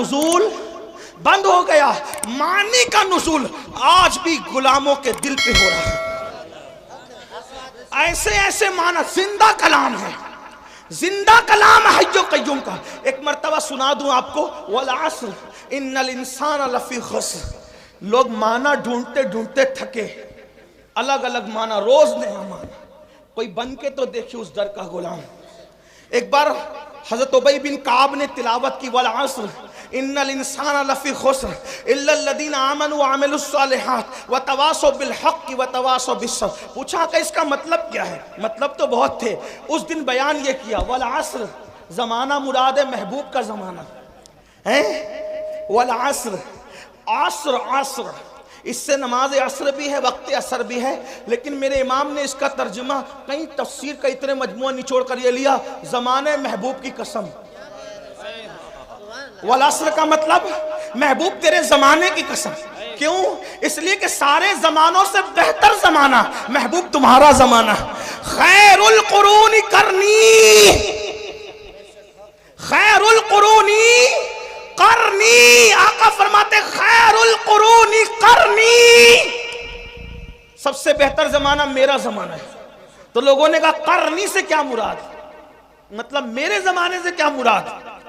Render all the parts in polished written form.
नुज़ूल बंद हो गया, मानी का नुज़ूल आज भी गुलामों के दिल पे हो रहा है। ऐसे ऐसे माना जिंदा कलाम है, जिंदा कलाम है हय्यो कय्यूम का। एक मर्तबा सुना दूं आपको, वल अस्र इन्नल इंसान लफी खुस्र। लोग माना ढूंढते ढूंढते थके, अलग अलग माना, रोज नया माना। कोई बन के तो देखिए उस दर का गुलाम। एक बार हजरत उबई बिन काब ने तिलावत की, वल अस्र इन्नल इंसान लफी खुस्र इल्लल्लज़ीना आमनू व अमिलुस्सालिहात व तवासौ बिल हक़्क़ि व तवासौ बिस्सब्र। पूछा कि इसका मतलब क्या है? मतलब तो बहुत थे। उस दिन बयान ये किया, वल अस्र, जमाना मुराद है महबूब का जमाना है। वल अस्र, अस्र अस्र, इससे नमाज असर भी है, वक्त असर भी है, लेकिन मेरे इमाम ने इसका तर्जुमा कई तफसीर का इतने मजमुआ निचोड़ कर ये लिया, जमाने महबूब की कसम। वल अस्र का मतलब महबूब तेरे जमाने की कसम। क्यों? इसलिए कि सारे जमानों से बेहतर जमाना महबूब तुम्हारा जमाना। खैरुल कुरूनी करनी, खैरुल कुरूनी करनी, आका फरमाते खैरुल कुरूनी करनी, सबसे बेहतर जमाना मेरा जमाना है। तो लोगों ने कहा करनी से क्या मुराद, मतलब मेरे जमाने से क्या मुराद?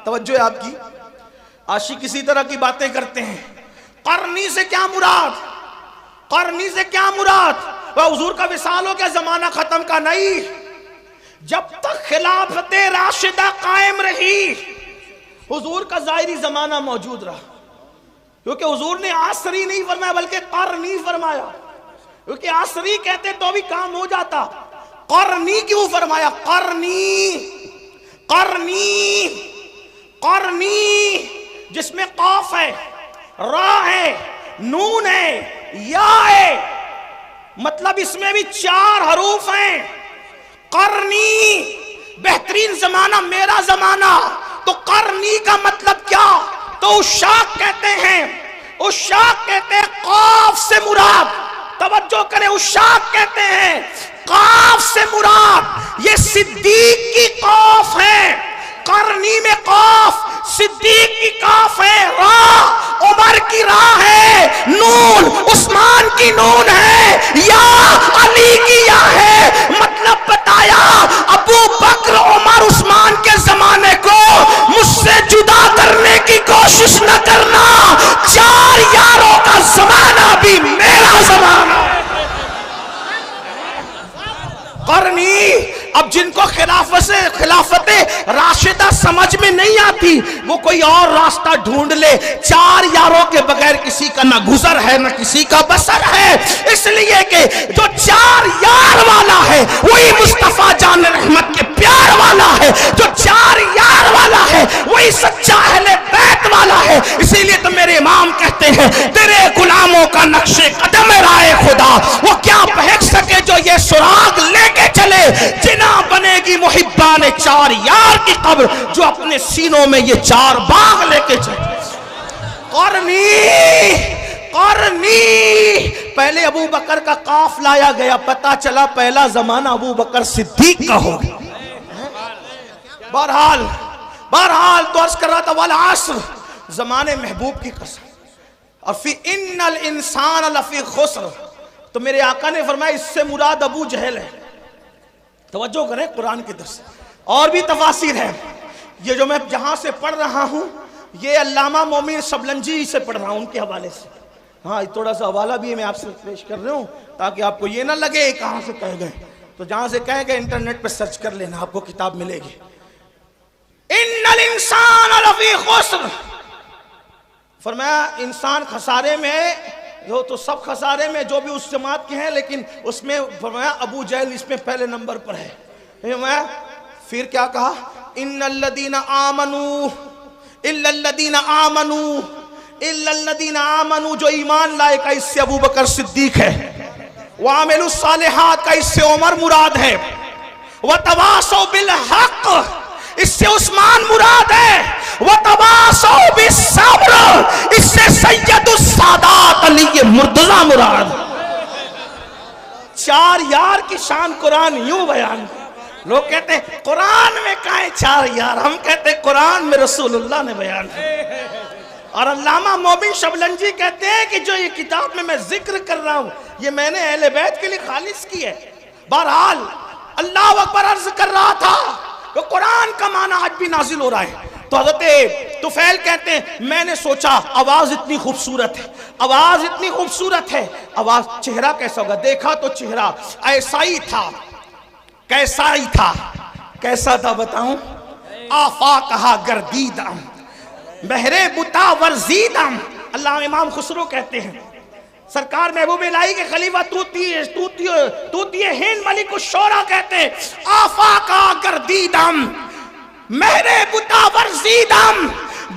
तवज्जो है आपकी, आशिक किसी तरह की बातें करते हैं। करनी से क्या मुराद, करनी से क्या मुराद? वह हुजूर का विसाल हो गया, जमाना खत्म का नहीं। जब तक खिलाफत राशिदा कायम रही, हुजूर का जाहिरी जमाना मौजूद रहा। क्योंकि हुजूर ने आसरी नहीं फरमाया बल्कि करनी फरमाया, क्योंकि आसरी कहते तो भी काम हो जाता। करनी क्यों फरमाया? करनी, करनी, करनी, जिसमें कौफ है, रा है, नून है, या है, मतलब इसमें भी 4 हरूफ हैं। करनी, बेहतरीन जमाना मेरा जमाना। तो करनी का मतलब क्या? तो उशाक कहते हैं, उशाक कहते हैं कौफ से मुराद, तवज्जो करें, उशाक कहते हैं कौफ से मुराद ये सिद्दीक की कौफ है। करनी में कौफ, सिद्दीक की कौफ है, रा उमर की रा है, नून उस्मान की नून है, या अली की या है। मतलब बताया अबू बकर उमर उस्मान के जमाने को मुझसे जुदा करने की कोशिश न करना। 4 यारों का जमाना भी मेरा जमाना। करनी, अब जिनको खिलाफत राशिदा समझ में नहीं आती, वो कोई और रास्ता ढूंढ ले। 4 यारों के बगैर किसी का ना गुजर है ना किसी का बसर है। इसलिए कि जो 4 यार वाला है वही मुस्तफा जान रहमत के प्यार वाला है। जो 4 यार वाला है वही सच्चा अहले बैत वाला है। इसीलिए तो मेरे इमाम कहते हैं, तेरे गुलामों का नक्शे कदम राय खुदा, वो क्या बहक सके जो ये सुराग लेके चले। जिना बनेगी मुहिब्बाने 4 यार की कब्र, जो अपने सीनों में ये 4 बाग लेके चले। करनी, करनी, पहले अबू बकर का काफ लाया गया, पता चला पहला जमाना अबू बकर सिद्दीक का हो गया। बहरहाल, बहरहाल तो अर्ज कर रहा था, वल अस्र, जमाने महबूब की कसम। और फिर इन्नल इंसान लफी खुस्र, तो मेरे आका ने फरमाया इससे मुराद अबू जहल है। तवज्जो करें, कुरान की दर्स और भी तफासिर है। ये जो मैं जहां से पढ़ रहा हूं, ये अल्लामा मोमिन सबलंजी से पढ़ रहा हूं, उनके हवाले से। हाँ, थोड़ा सा हवाला भी मैं आपसे पेश कर रहा हूं ताकि आपको ये ना लगे कहां से कह गए। तो जहां से कह गए इंटरनेट पर सर्च कर लेना, आपको किताब मिलेगी। इन्नल इंसान लफी खुस्र, फरमाया इंसान खसारे में, जो तो सब खसारे में जो भी उस जमात के हैं, लेकिन उसमें फरमाया अबू जहल इसमें पहले नंबर पर है। फिर क्या कहा? इन्नल्लदीना आमनू इल्लल्लदीना आमनू इल्लल्लदीना आमनू, जो ईमान लाए का इससे अबू बकर सिद्दीक है। वामिलुस सालिहात का इससे उमर मुराद है। व तवासौ बिल हक, इससे उस्मान मुराद है। व तवासौ बिस सब्र, इससे सैयदुस सादात अली मुर्तजा मुराद। 4 यार की शान कुरान यूं बयान। लोग कहते हैं कुरान में कहाँ 4 यार, हम कहते हैं कुरान में रसूलुल्लाह ने बयान किया। और अल्लामा मोबिन शबलंजी कहते हैं कि जो ये किताब में मैं जिक्र कर रहा हूं ये मैंने अहले बैत के लिए खालिस की है। बहरहाल अल्लाह अकबर अर्ज कर रहा था कि कुरान का माना आज भी नाजिल हो रहा है। तो हज़रत तुफैल कहते हैं मैंने सोचा आवाज इतनी खूबसूरत है, आवाज इतनी खूबसूरत है, आवाज चेहरा कैसा होगा। देखा तो चेहरा ऐसा ही था, कैसा ही था, कैसा था बताऊं। आफा कहा गर्दीदम बहरे बुता वर्जीदम। अल्लाह इमाम खुसरो कहते हैं सरकार महबूब इलाही के खलीफा तूतिए हिंद मलिक शोरा कहते हैं आफा का गर्दीदम मेरे बुता वर्जीदम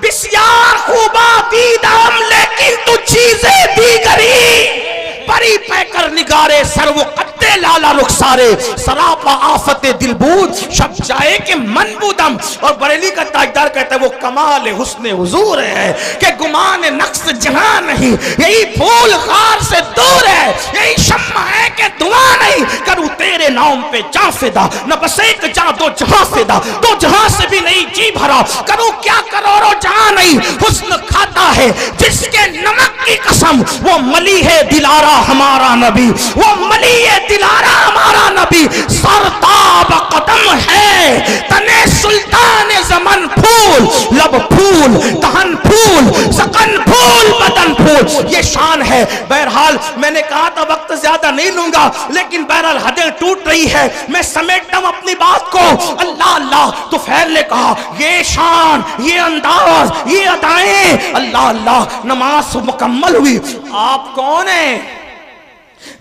बिस्यार खूबा दीदम लेकिन तू चीजें दीगरी परी पैकर निगारे सर्व कत्ते लाला रुखसारे सरापा आफते दिलबूद शब जाए के मनबूदम। और बरेली का ताजदार कहता है वो कमाल हुस्न हुजूर है कि गुमान नक्स जहां नहीं, यही फूल खार से दूर है, यही शम्मा है कि धुआं नहीं। करूं तेरे नाम पे जा फिदा न बस एक जा दो जहां फिदा, दो जहां से भी नहीं जी भरा। करूं क्या करोड़ों जहां नहीं, हुस्न खाता है जिसके नमक की कसम, वो मली है दिलारा हमारा नबी, वो मली है दिलारा हमारा नबी। सरताब कदम है तने सुल्तान जमन फूल, लब फूल दहन फूल सकन फूल बदन फूल, ये शान है। बहरहाल मैंने कहा था वक्त ज्यादा नहीं लूंगा, लेकिन बहरहाल हदें टूट रही है, मैं समेटता हूं अपनी बात को। अल्लाह अल्लाह तो फैल ने कहा ये शान, ये अंदाज, ये अदाएं, अल्लाह अल्लाह। नमाज मुकम्मल हुई। आप कौन है?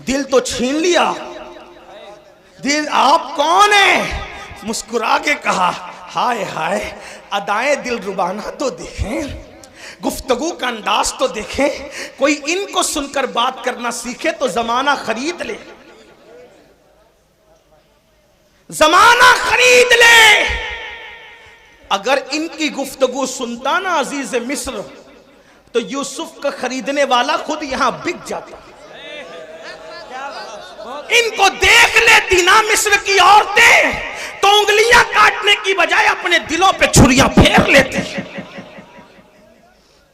दिल तो छीन लिया, दिल आप कौन है? मुस्कुरा के कहा हाय हाय अदाएं दिल रुबाना तो देखें, गुफ्तगू का अंदाज तो देखें, कोई इनको सुनकर बात करना सीखे तो जमाना खरीद ले, जमाना खरीद ले। अगर इनकी गुफ्तगू सुनता ना अजीज मिस्र तो यूसुफ का खरीदने वाला खुद यहां बिक जाता। इनको देख लेती ना मिस्र की औरतें तो उंगलियां काटने की बजाय अपने दिलों पे छुरियां फेर लेते।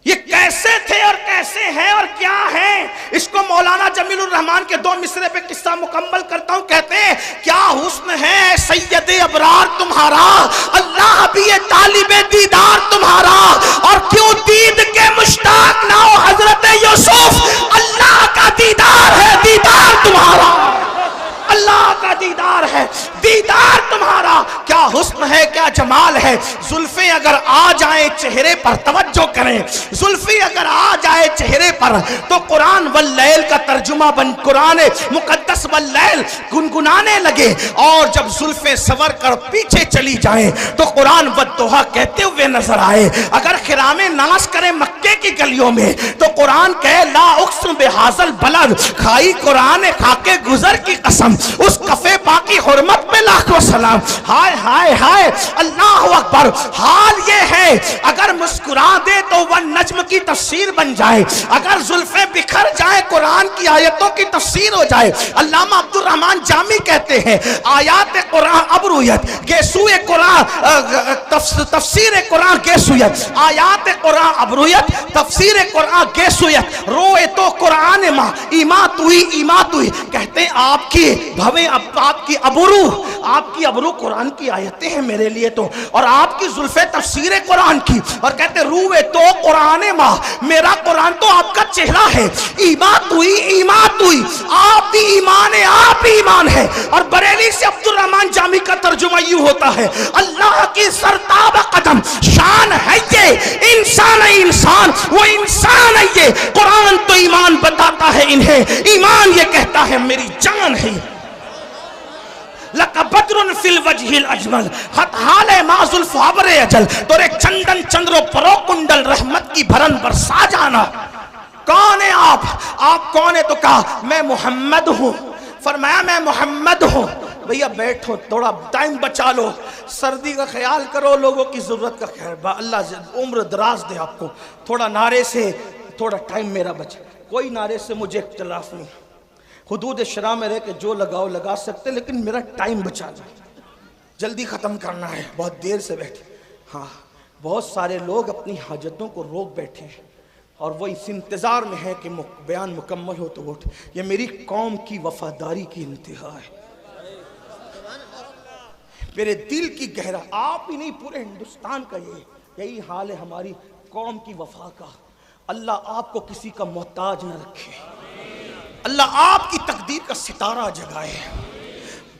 ये कैसे थे और कैसे हैं और क्या हैं, इसको मौलाना जमीलुर रहमान के 2 मिसरे पे किस्सा मुकम्मल करता हूं। कहते हैं क्या हुस्न है सैयदे अबरार तुम्हारा, अल्लाह भी ये तालिबे दीदार तुम्हारा, और क्यों दीद के मुश्ताक ना हो हजरत यूसुफ, अल्लाह का दीदार है दीदार तुम्हारा, अल्लाह का दीदार है दीदार तुम्हारा। क्या हुस्न है, क्या जमाल है। जुल्फे अगर आ जाए चेहरे पर, तवज्जो करें, जुल्फे अगर आ जाए चेहरे पर तो कुरान वल्लैल का तर्जुमा बन, कुरान मुकद्दस वल्लैल गुनगुनाने लगे। और जब जुल्फे सवर कर पीछे चली जाए तो कुरान वद्दुहा कहते हुए नजर आए। अगर खिरामे नाश करें मक्के की गलियों में तो कुरान कहे ला उक्स्म बिहाज़ल बलद, खाई कुरान खाके गुजर की कसम, उस कफे बाकी हुर्मत पे लाखों सलाम। हाय हाय हाय अल्लाह अकबर। हाल ये है अगर मुस्कुरा दे तो वन नज्म की तफसीर बन जाए, अगर जुल्फे बिखर जाए कुरान की आयतों की तफसीर हो जाए। अल्लामा अब्दुल रहमान जामी कहते हैं आयात कुरान अबरूयत गेसुए कुरान, तफसीर कुरान गेसुयत, आयात कुरान अबरूयत तफसीर कुरान गेसुयत, रोए तो कुरान मां इमात हुई इमात हुई। कहते हैं आपकी भवे आपकी अबरू, आपकी अबरू कुरान की आयतें हैं मेरे लिए तो, और आपकी जुल्फे तफसीर कुरान की। और कहते रूए तो कुरान मां, मेरा कुरान तो आपका चेहरा है। ईमात हुई ईमात हुई, आप भी ईमान है, आप भी ईमान है। और बरेली से अब्दुल रहमान जामी का तर्जुमा यूं होता है अल्लाह की सरताब कदम शान है ये, इंसान है इंसान, वो इंसान है ये। कुरान तो ईमान बताता है इन्हें, ईमान ये कहता है मेरी जान है। लकबद्रुन फिल वजहिल अजमल खतहाले माजुल फाबरे अजल, तोरे चंदन चंद्रो परो कुंडल रहमत की भरन बरसा जाना। कौन है आप कौन है? तो कहा मैं मोहम्मद हूं। फरमाया मैं मोहम्मद हूं। भैया बैठो, थोड़ा टाइम बचा लो, सर्दी का ख्याल करो, लोगों की जरूरत का ख्याल, अल्लाह उम्र दराज दे आपको। थोड़ा नारे से थोड़ा टाइम मेरा बचे, कोई नारे से मुझे इख्तिलाफ नहीं, हुदूद शरा में रह के जो लगाओ लगा सकते, लेकिन मेरा टाइम बचा लो, जल्दी ख़त्म करना है, बहुत देर से बैठे। हाँ बहुत सारे लोग अपनी हाजतों को रोक बैठे हैं और वो इस इंतज़ार में है कि बयान मुकम्मल हो तो वोट। ये मेरी कौम की वफादारी की इंतहा है, मेरे दिल की गहरा, आप ही नहीं पूरे हिंदुस्तान का यही हाल है हमारी कौम की वफा का। अल्लाह आपको किसी का मोहताज न रखे, अल्लाह आपकी तकदीर का सितारा जगाए।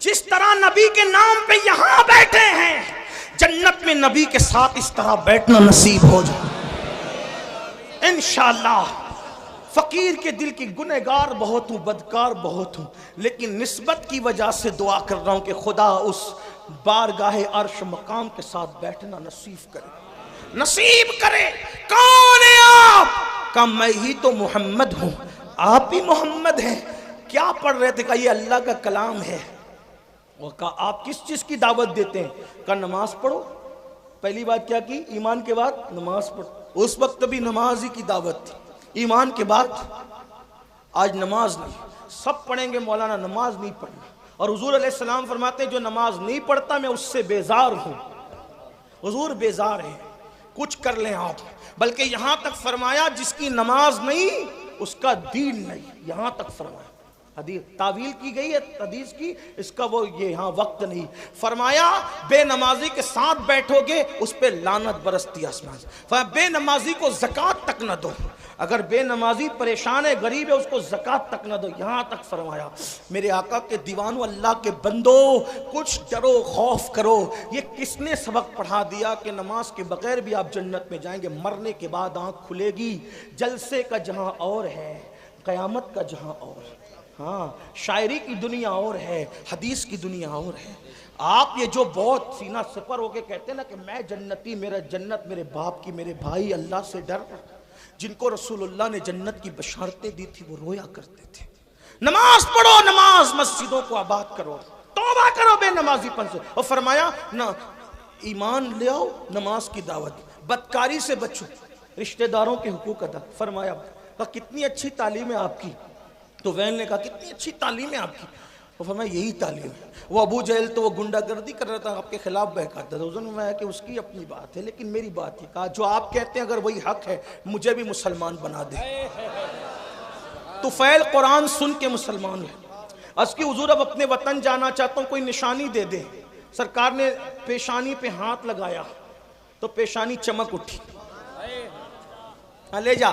जिस तरह नबी के नाम पे यहां बैठे हैं, जन्नत में नबी के साथ इस तरह बैठना नसीब हो जाए इंशाअल्लाह। फकीर के दिल की गुनहगार बहुत हूं, बदकार बहुत हूं, लेकिन निस्बत की वजह से दुआ कर रहा हूं कि खुदा उस बारगाहे अर्श मकाम के साथ बैठना नसीब करे, नसीब करे। कौन है आप? का मैं ही तो मोहम्मद हूं, आप भी मोहम्मद हैं। क्या पढ़ रहे थे? का ये अल्लाह का कलाम है। और कहा आप किस चीज की दावत देते हैं? का नमाज पढ़ो। पहली बात क्या की? ईमान के बाद नमाज पढ़ो। उस वक्त भी नमाज ही की दावत थी, ईमान के बाद। आज नमाज नहीं, सब पढ़ेंगे मौलाना नमाज नहीं पढ़ना। और हुजूर अलैहिस्सलाम फरमाते हैं जो नमाज नहीं पढ़ता मैं उससे बेजार हूं। हुजूर बेजार है, कुछ कर लें आप। बल्कि यहां तक फरमाया जिसकी नमाज नहीं उसका दीन नहीं, यहां तक फरमाया। हदीस तावील की गई है हदीस की, इसका वो ये यहाँ वक्त नहीं। फरमाया बेनमाजी के साथ बैठोगे उस पे लानत बरसती आसमान से। बेनमाजी को ज़कात तक न दो, अगर बेनमाजी परेशान है, गरीब है, उसको ज़कात तक न दो, यहाँ तक फरमाया। मेरे आका के दीवानों, अल्लाह के बंदो, कुछ डरो, खौफ करो। ये किसने सबक पढ़ा दिया कि नमाज के बगैर भी आप जन्नत में जाएंगे? मरने के बाद आँख खुलेगी। जलसे का जहाँ और है, क़यामत का जहाँ और है। हाँ, शायरी की दुनिया और है, हदीस की दुनिया और है। आप ये जो बहुत सीना सफर होके कहते हैं ना कि मैं जन्नती, मेरा जन्नत मेरे बाप की, मेरे भाई अल्लाह से डर, जिनको रसूलुल्लाह ने जन्नत की बशारतें दी थी वो रोया करते थे। नमाज पढ़ो, नमाज मस्जिदों को आबाद करो, तौबा करो बेनमाजीपन से। और फरमाया ना ईमान ले आओ, नमाज की दावत, बदकारी से बचो, रिश्तेदारों के हुकूक अदा। फरमाया कितनी अच्छी तालीम है आपकी। तो वैन ने कहा कितनी अच्छी तालीम है आपकी। तो फरमाया यही तालीम है। वो अबू जहल तो वो गुंडागर्दी कर रहा था, आपके खिलाफ बहकाता था। उसने फरमाया कि उसकी अपनी बात है, लेकिन मेरी बात ये कहा जो आप कहते हैं अगर वही हक है मुझे भी मुसलमान बना दे। तुफैल कुरान सुन के मुसलमान है। अस्की हुजूर अब अपने वतन जाना चाहता हूँ, कोई निशानी दे दे। सरकार ने पेशानी पे हाथ लगाया तो पेशानी चमक उठी। ले जा,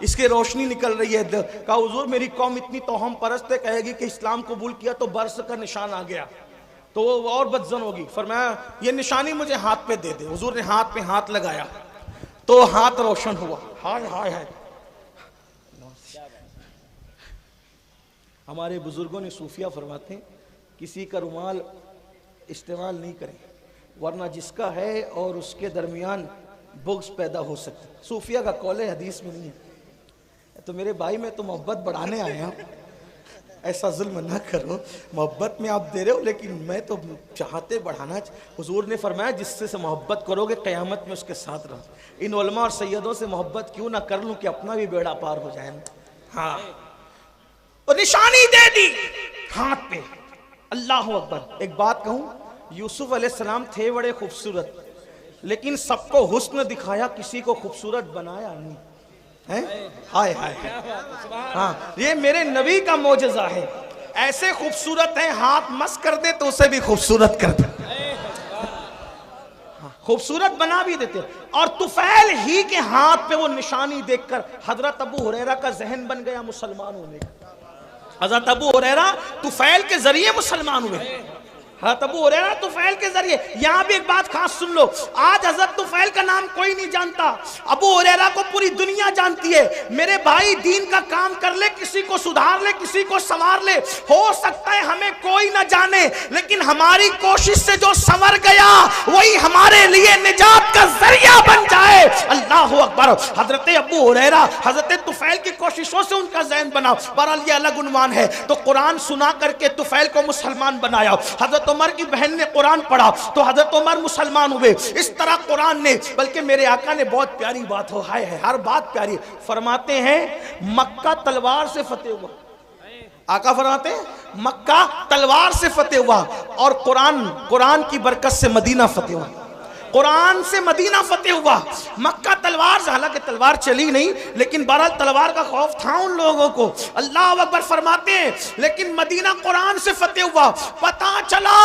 इसकी रोशनी निकल रही है। कहा हुजूर मेरी कौम इतनी तोहम परस्त है, कहेगी कि इस्लाम कबूल किया तो बर्स का निशान आ गया तो वो और बदजन होगी। फरमाया ये निशानी मुझे हाथ पे दे दे। हुजूर ने हाथ पे हाथ लगाया तो हाथ रोशन हुआ। हाय हाय हाय। हमारे बुजुर्गों ने सूफिया फरमाते हैं किसी का रुमाल इस्तेमाल नहीं करें, वरना जिसका है और उसके दरमियान बुग्स पैदा हो सकते। सूफिया का कौल है, हदीस में नहीं है। तो मेरे भाई मैं तो मोहब्बत बढ़ाने आया हूँ, ऐसा जुल्म ना करो। मोहब्बत में आप दे रहे हो लेकिन मैं तो चाहते बढ़ाना। हुजूर ने फरमाया जिससे से मोहब्बत करोगे क़यामत में उसके साथ रहो। इन उलमा और सैयदों से मोहब्बत क्यों ना कर लूँ कि अपना भी बेड़ा पार हो जाए। हाँ, और निशानी दे दी हाथ पे। अल्लाह अकबर। एक बात कहूँ, यूसुफ अलैहिस्सलाम थे बड़े खूबसूरत, लेकिन सबको हुस्न दिखाया, किसी को खूबसूरत बनाया नहीं है। हाय हाय। हाँ, ये मेरे नबी का मोजज़ा है। ऐसे खूबसूरत है, हाथ मस कर दे तो उसे भी खूबसूरत कर दे, खूबसूरत बना भी देते। और तुफैल ही के हाथ पे वो निशानी देखकर हजरत अबू हुरैरा का जहन बन गया मुसलमान होने का। हजरत अबू हुरैरा तुफैल के जरिए मुसलमान हुए। हज़रत अबू हुरैरा तुफैल के जरिए। यहाँ भी एक बात खास सुन लो, आज हज़रत तुफैल का नाम कोई नहीं जानता, अबू हुरैरा को पूरी दुनिया जानती है। मेरे भाई दीन का काम कर ले, किसी को सुधार ले, किसी को संवार ले। हो सकता है हमें कोई ना जाने, लेकिन हमारी कोशिश से जो संवर गया वही हमारे लिए निजात का जरिया बन जाए। अल्लाह अकबर। हज़रत अबू हुरैरा हज़रत तुफैल की कोशिशों से उनका ज़हन बना। बहरहाल ये अलग उन्वान है। तो कुरान सुना करके तुफैल को मुसलमान बनाया। हज़रत उमर की बहन ने कुरान पढ़ा तो हजरत उमर मुसलमान हुए। इस तरह कुरान ने, बल्कि मेरे आका ने बहुत प्यारी बात हो, हाय है, हर बात प्यारी। फरमाते हैं मक्का तलवार से फतेह हुआ। आका फरमाते हैं मक्का तलवार से फतेह हुआ और कुरान की बरकत से मदीना फतेह हुआ। कुरान से मदीना फतेह हुआ। मक्का तलवार से, हालांकि तलवार चली नहीं, लेकिन बहरहाल तलवार का खौफ था उन लोगों को। अल्लाह अकबर फरमाते हैं, लेकिन मदीना कुरान से फतेह हुआ। पता चला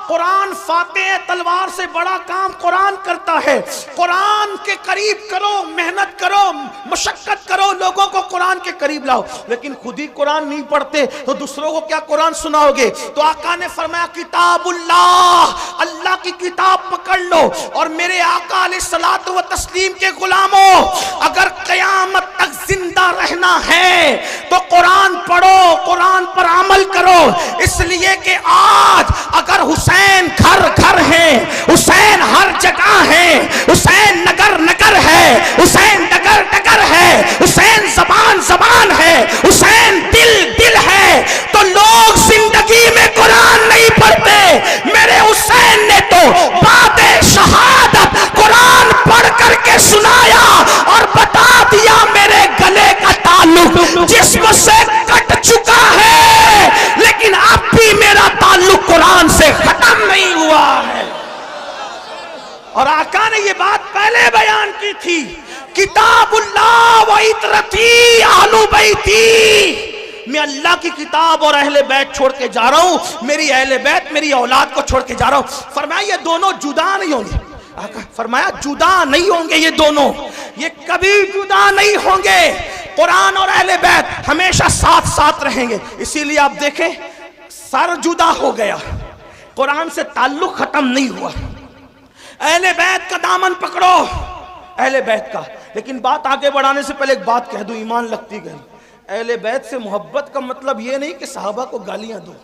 कुरान फातेह, तलवार से बड़ा काम कुरान करता है। कुरान के करीब करो, मेहनत करो, मशक्कत करो, लोगों को कुरान के करीब लाओ। लेकिन खुद ही कुरान नहीं पढ़ते तो दूसरों को क्या कुरान सुनाओगे? तो आका ने फरमाया किताबुल्लाह, अल्लाह की किताब पकड़ लो। और मेरे आका अलैहिस्सलातु व तस्लीम के गुलामों, अगर क़यामत तक जिंदा रहना है तो कुरान पढ़ो, कुरान पर अमल करो। इसलिए कि आज अगर हुसैन घर घर है, हुसैन हर जगह है, हुसैन नगर नगर है, हुसैन डगर डगर है, हुसैन जबान जबान है, हुसैन दिल दिल है, तो लोग जिंदगी में कुरान नहीं पढ़ते। मेरे हुसैन ने तो बाते शहादत कुरान पढ़ करके सुनाया और बता दिया मेरे गले का ताल्लुक जिस्म से कट चुका है, लेकिन अब भी मेरा ताल्लुक कुरान से खत्म नहीं हुआ है। और आका ने ये बात पहले बयान की थी, किताबुल्लाह व इतरती आलू बैती, मैं अल्लाह की किताब और अहले बैत छोड़ के जा रहा हूं, मेरी अहले बैत मेरी औलाद को छोड़ के जा रहा हूं। फरमाया ये दोनों जुदा नहीं होंगे। फरमाया जुदा नहीं होंगे ये दोनों, ये कभी जुदा नहीं होंगे। कुरान और अहले बैत हमेशा साथ साथ रहेंगे। इसीलिए आप देखें, सर जुदा हो गया, कुरान से ताल्लुक खत्म नहीं हुआ। अहले बैत का दामन पकड़ो, अहले बैत का। लेकिन बात आगे बढ़ाने से पहले एक बात कह दूं, ईमान लगती गई। अहले बैत से मोहब्बत का मतलब ये नहीं कि सहाबा को गालियां दो,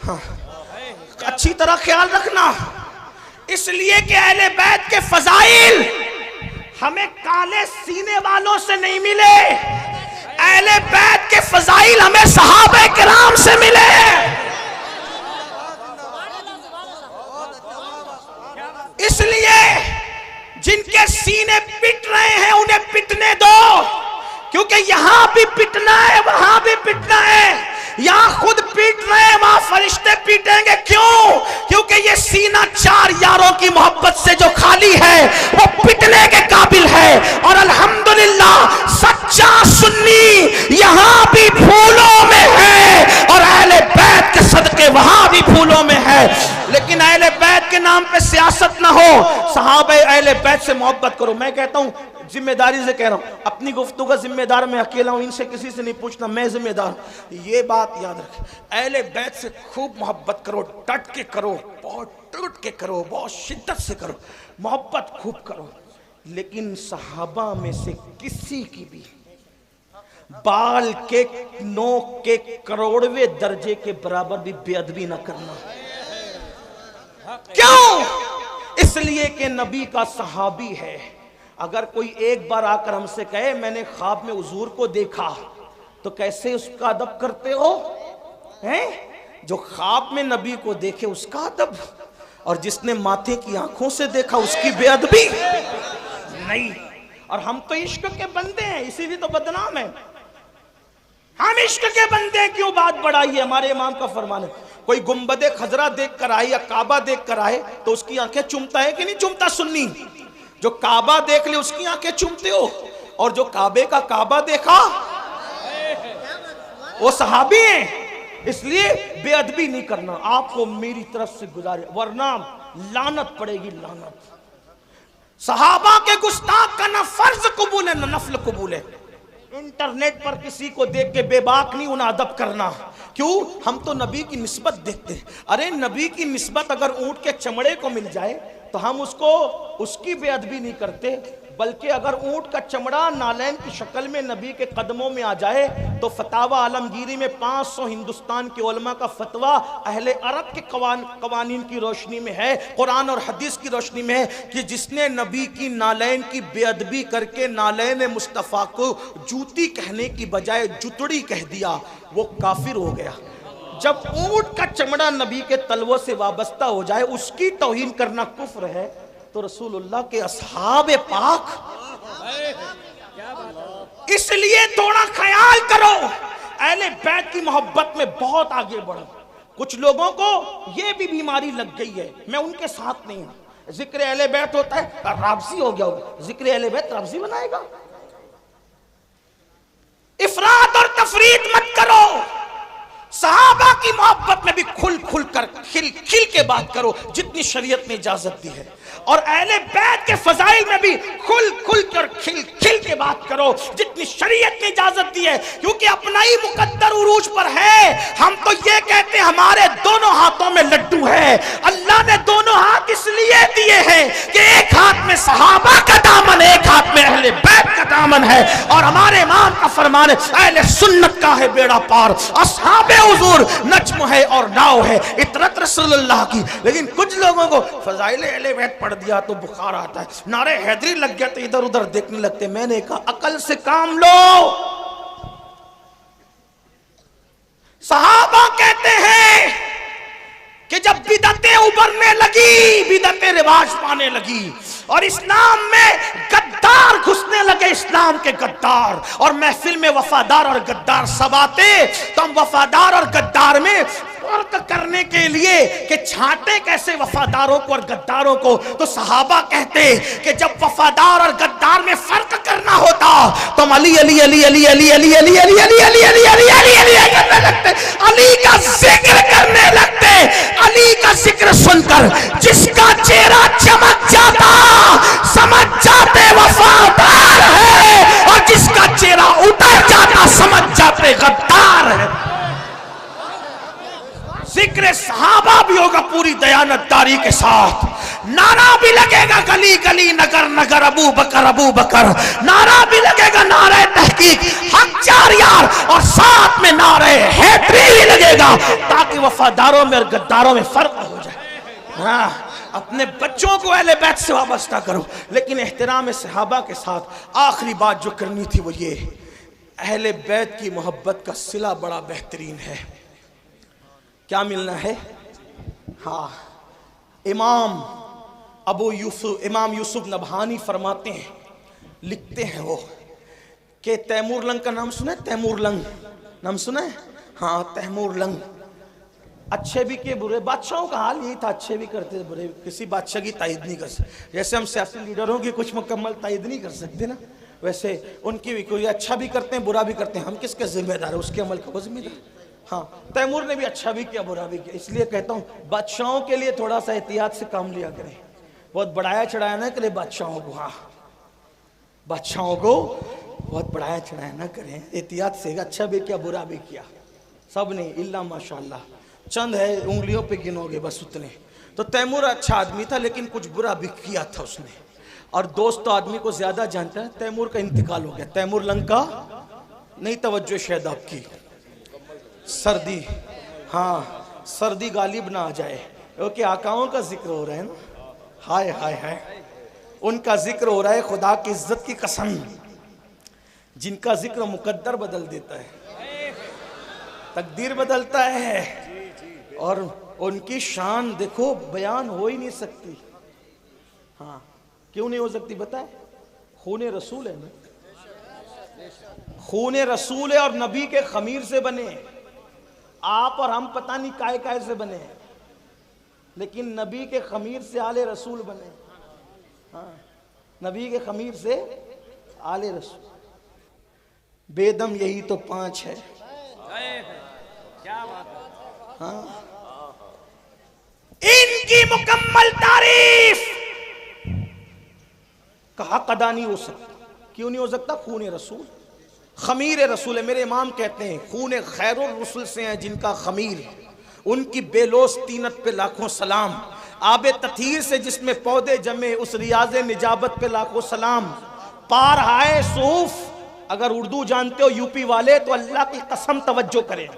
हाँ, अच्छी तरह ख्याल रखना। इसलिए कि अहले बैत के फजाइल हमें काले सीने वालों से नहीं मिले, अहले बैत के फजाइल हमें सहाबा किराम से मिले। इसलिए जिनके सीने पिट रहे हैं उन्हें पिटने दो, क्योंकि यहां भी पिटना है, वहां भी पिटना है। यहां खुद पीट रहे हैं, वहां फरिश्ते पीटेंगे। क्यों? क्योंकि ये सीना चार यारों की मोहब्बत से जो खाली है वो पिटने के काबिल है। और अल्हम्दुलिल्लाह सच्चा सुन्नी यहां भी फूलों में है और अहले बैत के सदके वहां भी फूलों में है। लेकिन अहले बैत के नाम पे सियासत ना हो, सहाबे अहले बैत से मोहब्बत करो। मैं कहता हूं, जिम्मेदारी से कह रहा हूं, अपनी गुफ्तगू का जिम्मेदार मैं अकेला हूं, इनसे किसी से नहीं पूछना, मैं जिम्मेदार हूं। ये बात याद रखें, अहले बैत से खूब मोहब्बत करो, डट के करो, बहुत टूट के करो, बहुत शिद्दत से करो, मोहब्बत खूब करो। लेकिन सहाबा में से किसी की भी बाल के नोक के करोड़वें दर्जे के बराबर भी बेअदबी ना करना। क्यों? इसलिए कि नबी का सहाबी है। अगर कोई एक बार आकर हमसे कहे मैंने ख्वाब में हुजूर को देखा, तो कैसे उसका अदब करते हो? हैं? जो ख्वाब में नबी को देखे उसका अदब, और जिसने माथे की आंखों से देखा उसकी बेअदबी नहीं। और हम तो इश्क के बंदे हैं, इसीलिए तो बदनाम है। हम इश्क के बंदे हैं, क्यों बात बढ़ाई है? हमारे इमाम का फरमान है, कोई गुंबदे खजरा देख कर आए या काबा देख कर आए तो उसकी आंखें चूमता है कि नहीं चूमता? सुन्नी जो काबा देख ले उसकी आंखें चूमते हो, और जो काबे का काबा देखा वो सहाबी हैं। इसलिए बेअदबी नहीं करना, आपको मेरी तरफ से गुजारिश, वरना लानत पड़ेगी, लानत। सहाबा के गुस्ताख का ना फर्ज कबूल है ना नफल कबूल है। इंटरनेट पर किसी को देख के बेबाक नहीं उन्हें अदब करना। क्यों? हम तो नबी की निस्बत देखते हैं। अरे नबी की निस्बत अगर ऊंट के चमड़े को मिल जाए तो हम उसकी बेअदबी नहीं करते, बल्कि अगर ऊंट का चमड़ा नालैन की शक्ल में नबी के कदमों में आ जाए तो फतावा आलमगीरी में 500 हिंदुस्तान के उलमा का फतवा अहले अरब के कवानीन की रोशनी में है, कुरान और हदीस की रोशनी में है कि जिसने नबी की नालैन की बेअदबी करके नालैन मुस्तफ़ा को जूती कहने की बजाय जुतड़ी कह दिया, वो काफिर हो गया। जब ऊंट का चमड़ा नबी के तलवों से वाबस्ता हो जाए उसकी तौहीन करना कुफ्र है, तो रसूलुल्लाह के असहाबे पाक, इसलिए थोड़ा ख्याल करो, अहले बैत की मोहब्बत में बहुत आगे बढ़ो। कुछ लोगों को यह भी बीमारी लग गई है, मैं उनके साथ नहीं हूं, जिक्र अहले बैत होता है, राबजी हो गया होगा, जिक्र अहले बैत राबजी बनाएगा? इफरात और तफरीत मत करो। सहाबा की मोहब्बत में भी खुल खुल कर खिल खिल के बात करो जितनी शरीयत ने इजाजत दी है, और अहले बैत के फजाइल में भी खुल खुल कर खिल खिल के बात करो जितनी शरीयत ने इजाजत दी है, क्योंकि अपना ही मुकद्दर उरूज पर है। हम तो ये कहते हैं हमारे दोनों हाथों में लड्डू है। अल्लाह ने दोनों हाथ इसलिए दिए हैं कि एक हाथ में सहाबा का दामन, एक हाथ में अहले बैत का दामन है, और हमारे इमाम का फरमान है अहले सुन्नत का है बेड़ा पार, असहाबे हुजूर नज्म है और नाव है, इतरत रसूलुल्लाह की। लेकिन कुछ लोगों को फजाइल अहले बैत पढ़ दिया तो बुखार आता है, नारे हैदरी लग गया तो इधर उधर देखने लगते। मैंने कहा अकल से काम लो। सहाबा कहते हैं कि जब बिदतें उभरने लगी, बिदतें रिवाज पाने लगी और इस्लाम में गद्दार घुसने लगे, इस्लाम के गद्दार, और महफिल में वफादार और गद्दार सब आते, तो हम वफादार और गद्दार में फर्क करने के लिए कि छांटे कैसे वफादारों को और गद्दारों को, तो सहाबा कहते कि जब वफादार और गद्दार में फर्क करना होता तो हम अली अली अली अली अली अली अली अली अली अली अली अली अली अली करने लगते, अली का जिक्र करने लगते। अली का जिक्र सुनकर जिसका चेहरा चमक जाता समझ जाते वफादार है, और जिसका चेहरा उतर जाता समझ जाते गद्दार है। जिक्र सहाबा भी होगा पूरी दयानतदारी के साथ, नारा भी लगेगा गली गली नगर नगर अबू बकर, नारा भी लगेगा नारे तहकीक हक चार यार, और साथ में नारे हैदरी भी लगेगा, ताकि वफादारों में और गद्दारों में फर्क हो जाए। हाँ, अपने बच्चों को अहले बैत से वाबस्ता करो, लेकिन एहतराम सहाबा के साथ। आखिरी बात जो करनी थी वो ये, अहले बैत की मोहब्बत का सिला बड़ा बेहतरीन है। क्या मिलना है? हाँ, इमाम यूसुफ नबहानी फरमाते हैं, लिखते हैं वो कि तैमूर लंग का नाम सुना है? तैमूर लंग नाम सुना है? हाँ, तैमूर लंग अच्छे भी किए बुरे, बादशाहों का हाल यही था, अच्छे भी करते थे बुरे, किसी बादशाह की तायद नहीं कर सकते। जैसे हम सियासी लीडरों की कुछ मुकम्मल तायद नहीं कर सकते ना, वैसे उनकी भी कोई अच्छा भी करते हैं बुरा भी करते हैं, हम किसके जिम्मेदार है? उसके अमल का वो जिम्मेदार। हाँ, तैमूर ने भी अच्छा भी किया बुरा भी किया, इसलिए कहता हूँ बादशाहों के लिए थोड़ा सा एहतियात से काम लिया करें, बहुत बढ़ाया चढ़ाया ना करें बादशाहों को। हाँ, बादशाहों को बहुत बढ़ाया चढ़ाया ना करें, एहतियात से, अच्छा भी किया बुरा भी किया, सब ने इल्ला माशाअल्लाह, चंद है उंगलियों पे गिनोगे बस उतने। तो तैमूर अच्छा आदमी था लेकिन कुछ बुरा भी किया था उसने, और दोस्त तो आदमी को ज्यादा जानता है। तैमूर का इंतकाल हो गया, तैमूर लंग का नहीं, तवज्जो शायद आपकी, सर्दी, हाँ सर्दी गालिब ना आ जाए, क्योंकि आकाओं का जिक्र हो रहा है ना, हाय हाय हाय, उनका जिक्र हो रहा है, खुदा की इज्जत की कसम, जिनका जिक्र मुकद्दर बदल देता है, तकदीर बदलता है, और उनकी शान देखो बयान हो ही नहीं सकती। हाँ, क्यों नहीं हो सकती बताए? खून रसूल है ना, खून रसूल है, और नबी के खमीर से बने। आप और हम पता नहीं काय काय से बने हैं, लेकिन नबी के खमीर से आले रसूल बने। हाँ, नबी के खमीर से आले रसूल, बेदम यही तो 5 है। हाँ, इनकी मुकम्मल तारीफ का हक अदा नहीं हो सकता। क्यों नहीं हो सकता? खून रसूल, खमीर रसूल है। मेरे इमाम कहते हैं खून खैरुर रसूल से हैं जिनका खमीर, उनकी बेलोस तीनत पे लाखों सलाम, आबे तथीर से जिसमें पौधे जमे उस रियाज निजाबत पे लाखों सलाम, पार हाय सूफ, अगर उर्दू जानते हो यूपी वाले तो अल्लाह की कसम तवज्जो करें,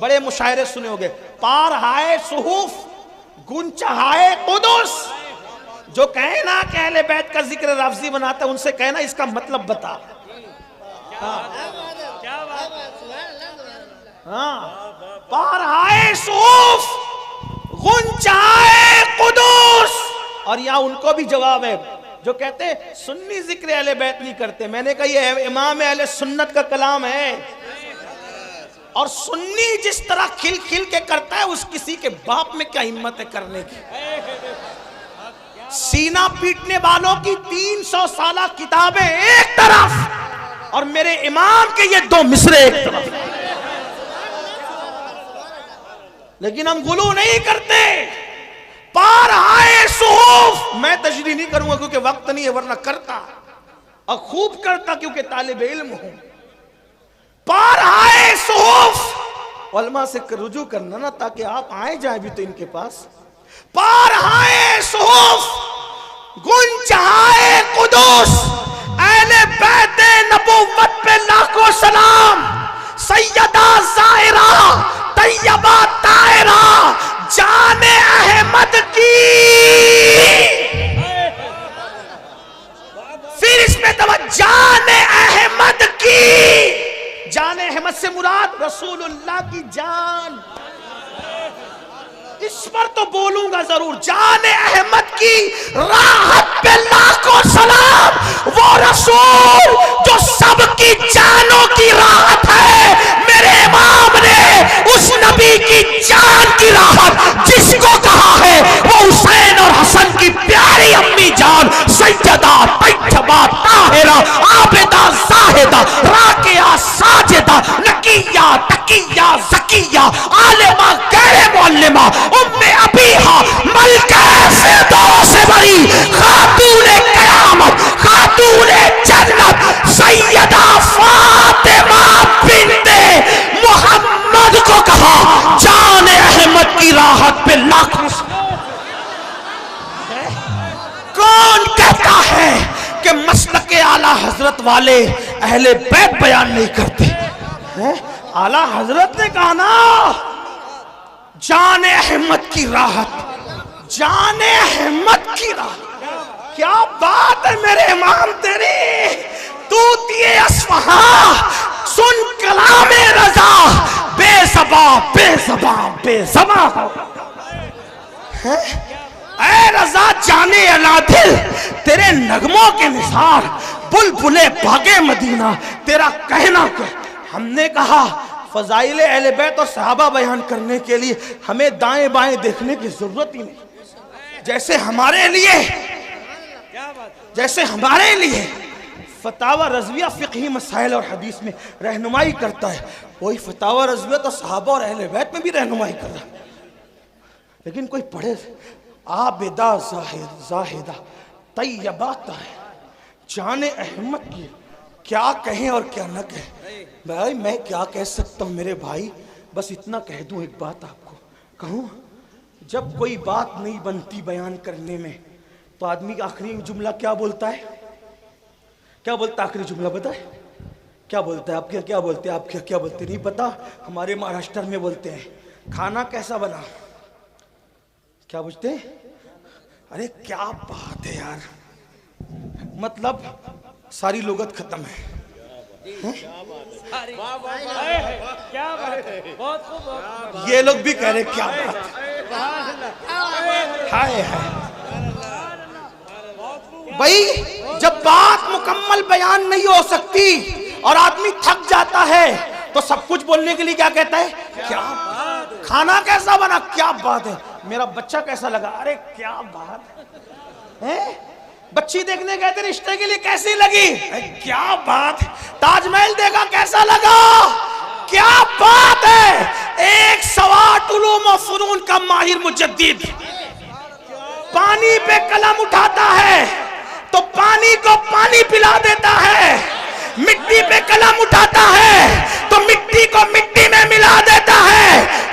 बड़े मुशायरे सुने होंगे, पार हाय सुहूफ गुंच हाय कुदुस। जो कहे ना कि अहले बैत का जिक्र राफजी बनाता है, उनसे कहना इसका मतलब बता। हाँ, पार हाय सूफ गुंच हाय कुदुस। और यहाँ उनको भी जवाब है जो कहते हैं सुन्नी जिक्र अहले बैत नहीं करते। मैंने कहा ये इमाम अहले सुन्नत का कलाम है, और सुन्नी जिस तरह खिल खिल के करता है उस किसी के बाप में क्या हिम्मत है करने की। सीना पीटने वालों की 300 साला किताबें एक तरफ और मेरे इमाम के ये 2 मिसरे एक तरफ। लेकिन हम गुलू नहीं करते। पार आए सुहूफ, मैं तशरीह नहीं करूंगा क्योंकि वक्त नहीं है, वरना करता और खूब करता क्योंकि तालिब इल्म हूं। पार आए सुहूफ, उलमा से रुजू करना ना ताकि आप आए जाए भी तो इनके पास। पार आए सुहूफ, गुंजाए कुदूस, अहले बैते नबुव्वत पे लाखों सलाम, सैयदा ज़ाहिरा तैयबा ताहिरा जाने अहमद की। फिर इसमें जाने अहमद की। जाने अहमद से मुराद रसूलुल्लाह की जान। इस पर तो बोलूंगा जरूर। जाने अहमद की राहत पे लाखों सलाम, वो रसूल जो सबकी जानों की राहत है। मेरे इमाम ने उस नबी की जान की राहत जिसको कहा है वो हुसैन और हसन की प्यारी अम्मी जान सैयदा तैयबा ताहिरा आबिदा जाहिदा राकिया साजिदा नकिया तकिया ज़किया आलिमा गैर मुअल्लिमा उम्मे अबीहा मलका फिरदौस से बरी खातूने क़यामत खातूने जन्नत सैयदा फातिमा बिन्ते मोहम्मद को कहा जाने अहमद की राहत पे लाखों। कौन कहता है कि मसलके आला हजरत वाले अहले बैत बयान नहीं करते हैं? आला हजरत ने कहा ना जाने अहमद की राहत, जाने अहमद की राहत। क्या बात है मेरे इमाम तेरी। तूतिए अस्फहा सुन कलामे रजा बेज़बा बेज़बा बेज़बा है। ऐ रजा जाने अनादिल तेरे नगमों के निसार बुलबुले बागे मदीना तेरा कहना क्या। हमने कहा फजाइले अहले बैत और सहाबा बयान करने के लिए हमें दाएं बाएं देखने की जरूरत ही नहीं। जैसे हमारे लिए फतावा रज़विया फ़िक़ही मसाइल और हदीस में रहनुमाई करता है, वही फतावा रज़विया तो सहाबा और अहले बैत में भी रहनुमाई कर रहा है। लेकिन कोई पढ़े आबिदा ज़ाहिदा तैयबा ताहिरा जाने अहमद की, क्या कहें और क्या न कहें। भाई मैं क्या कह सकता हूँ मेरे भाई, बस इतना कह दूं। एक बात आपको कहूँ, जब कोई बात नहीं बनती बयान करने में तो आदमी का आखिरी जुमला क्या बोलता है? क्या बोलता है आखिरी जुमला बताए? क्या बोलता है? आपके क्या बोलते हैं? आपके क्या बोलते नहीं पता? हमारे महाराष्ट्र में बोलते हैं खाना कैसा बना। क्या पूछते हैं? अरे क्या बात है यार, मतलब सारी लुगत खत्म है। क्या बात है, बहुत खूब। ये लोग भी कह रहे क्या बात है। भाई जब बात मुकम्मल बयान नहीं हो सकती और आदमी थक जाता है तो सब कुछ बोलने के लिए क्या कहता है? क्या खाना कैसा बना, क्या बात है, मेरा बच्चा कैसा लगा, अरे क्या बात है। बच्ची देखने गए थे रिश्ते के लिए, कैसी लगी, क्या बात, ताजमहल देखा कैसा लगा, क्या बात है। एक सवाट उलूम व फुनून का माहिर मुजद्दिद पानी पे कलम उठाता है तो पानी को पानी पिला देता है, मिट्टी पे कलम उठाता है तो मिट्टी को मिट्टी में मिला देता है,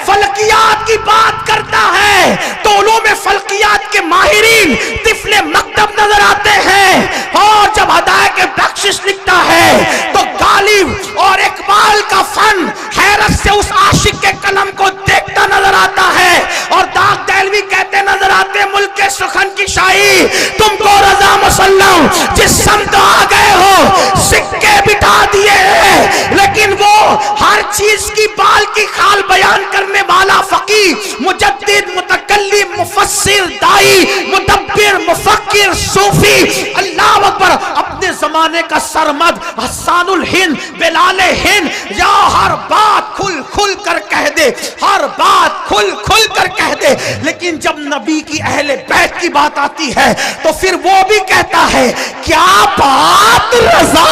फल्कियात की बात करता है तो उलूम फल्कियात के माहिरीन तिफले मकतब नजर आते हैं, और जब हदाया के बख्शिश लिखता है तो गालिब और इकबाल का फन हैरत से उस आशिक के कलम को देखता नजर आता है, और दाग दहलवी कहते नजर आते मुल्क के सुखन की शाही तुमको रजा मुसल्लम जिस समत आ गए हो सिक्के बिठा दिए हैं, लेकिन वो हर चीज की बाल की खाल बयान करने वाला फकीह मुजद्दिद मुतकल्लिम मुफस्सिर दाई मुदब्बिर मुफक्किर सूफी अल्लाह अकबर अपने जमाने का सरमद हसानुल हिंद बिलाल हिंद, या हर बात खुल खुल कर कह दे, हर बात खुल खुल कर कह दे। लेकिन जब नबी की अहले बैत की बात आती है तो फिर वो भी कहता है क्या बात रज़ा।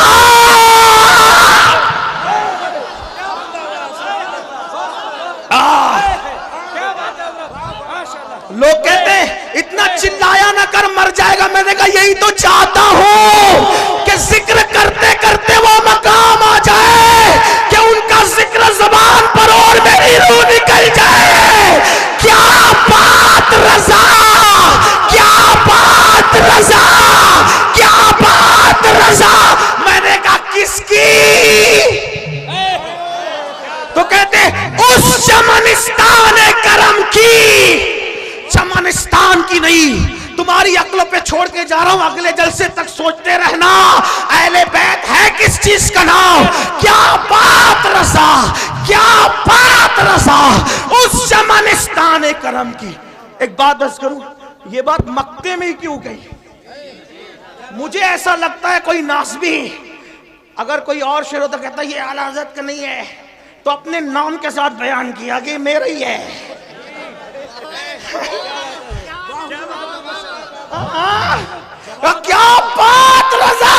लोग कहते हैं इतना चिल्लाया ना कर मर जाएगा। मैंने कहा यही तो चाहता हूं कि जिक्र करते करते वो मकाम आ जाए कि उनका जिक्र ज़बान पर और मेरी रूह निकल जाए। क्या बात रज़ा, क्या बात रज़ा, क्या बात रज़ा। मैंने कहा किसकी? तो कहते उस चमनिस्तान करम की, चमनिस्तान की नहीं। तुम्हारी अक्लों पे छोड़ के जा रहा हूं, अगले जलसे तक सोचते रहना अहले बैत है किस चीज का नाम। क्या बात रज़ा, क्या बात रज़ा उस चमनिस्तान करम की। एक बात बस करूं, ये बात मक्के में ही क्यों गई? मुझे ऐसा लगता है कोई नासबी अगर कोई और शेर होता कहता ये आला हज़रत का नहीं है तो अपने नाम के साथ बयान किया कि मेरा ही है। क्या बात रज़ा,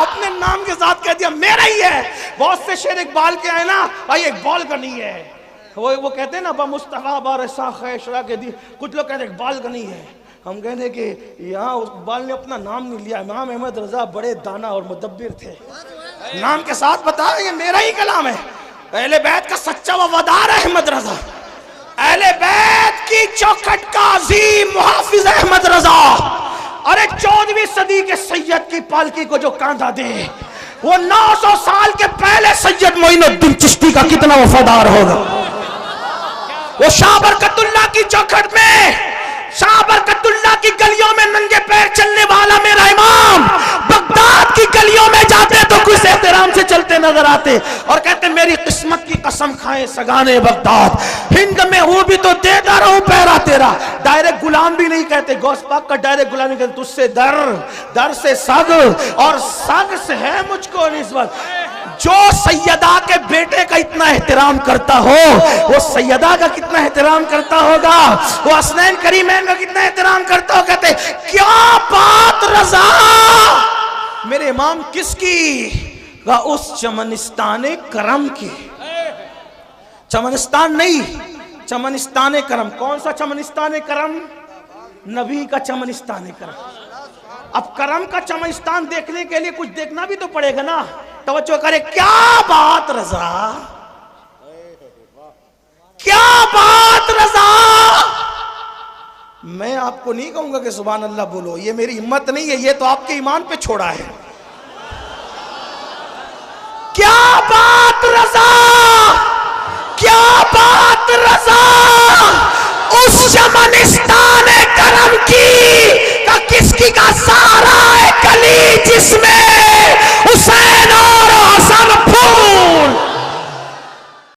अपने नाम के साथ कह दिया मेरा ही है। बहुत से शेर इकबाल के आए ना, भाई इकबाल का नहीं है। वो कहते हैं ना बा मुस्तफा बारसा खैशरा के दी, कुछ लोग कहते हैं इकबाल का नहीं है। हम कहते कि यहाँ इकबाल ने अपना नाम नहीं लिया। इमाम अहमद रज़ा बड़े दाना और मुदब्बिर थे, नाम के साथ बताया ये मेरा ही कलाम है। अहले बैत का सच्चा वफादार अहमद रज़ा, अहले बैत की चौखट का अजीम मुहाफिज अहमद रज़ा। अरे 14वीं सदी के सैयद की पालकी को जो कांधा दे, वो 900 साल के पहले सैयद मोइनुद्दीन चिश्ती का कितना वफादार होगा। वो शाह बरकतुल्लाह की चौखट में, शाह बरकतुल्लाह की गलियों में नंगे पैर चलने वाला मेरा इमाम बगदाद की गलियों में जाते तो कुछ एहतराम से चलते नजर आते और कहते मेरी किस्मत की कसम खाए सगाने बगदाद, हिंद में हूं भी तो देता रहूं पैरा तेरा। डायरेक्ट गुलाम भी नहीं कहते, गौस पाक का डायरेक्ट गुलाम नहीं कहते, तुझसे दर, दर से सग और सग से है मुझको निस्बत। जो सैयदा के बेटे का इतना एहतराम करता हो वो सैयदा का कितना एहतराम करता होगा, वो हसनैन करीमैन का कितना एहतराम करता हो। कहते क्या बात रज़ा, मेरे इमाम किसकी? का उस चमनिस्तान करम की। चमनिस्तान नहीं, चमनिस्तान करम। कौन सा चमनिस्तान करम? नबी का चमनिस्तान करम। अब करम का चमनिस्तान देखने के लिए कुछ देखना भी तो पड़ेगा ना। तवज्जो करे, क्या बात रज़ा, क्या बात रज़ा। मैं आपको नहीं कहूंगा कि सुभान अल्लाह बोलो, ये मेरी हिम्मत नहीं है, ये तो आपके ईमान पे छोड़ा है। क्या बात रज़ा।